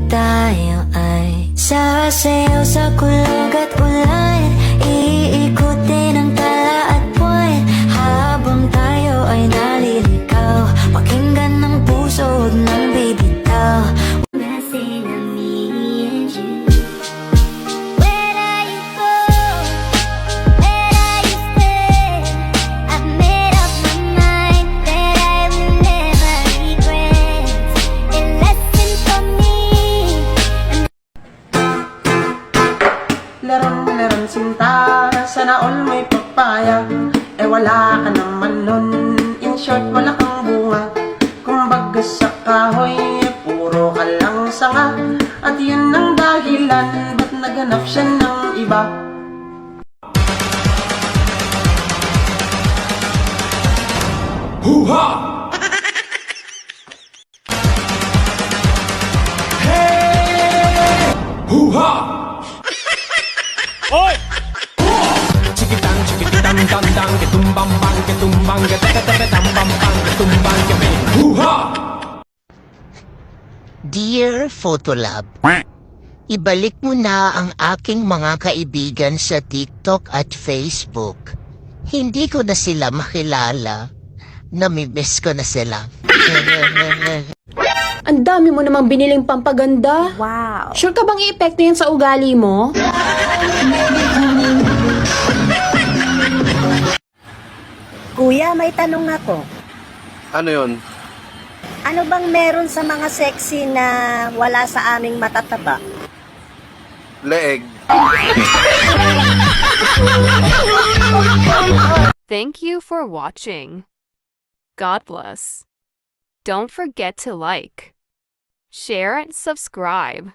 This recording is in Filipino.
tayo ay sasayaw sa kulog at ulan. Iikutin ang tala at buwan habang tayo ay naliligaw. Pakinggan ng puso, huwag nang bibitaw. Laran sinta, sana all may papaya. Wala ka naman nun, in short wala kang bunga. Kumbaga sa kahoy, puro ka lang sanga. At yun ang dahilan, ba't naganap siya ng iba? Hoo-ha! Hey! Hoo-ha! Oy! Chikitang chikitang dang dang ketumbang bang ketumbang keteketepetang bang bang ketumbang kebe. Hoo-ha! Dear Photolab, ibalik mo na ang aking mga kaibigan sa TikTok at Facebook. Hindi ko na sila makilala. Namimiss ko na sila. Ang dami mo namang biniling pampaganda. Wow. Sure ka bang i-epekto yan sa ugali mo? Kuya, may tanong ako. Ano yon? Ano bang meron sa mga sexy na wala sa aming matataba? Leeg. Thank you for watching. God bless. Don't forget to like, share, and subscribe.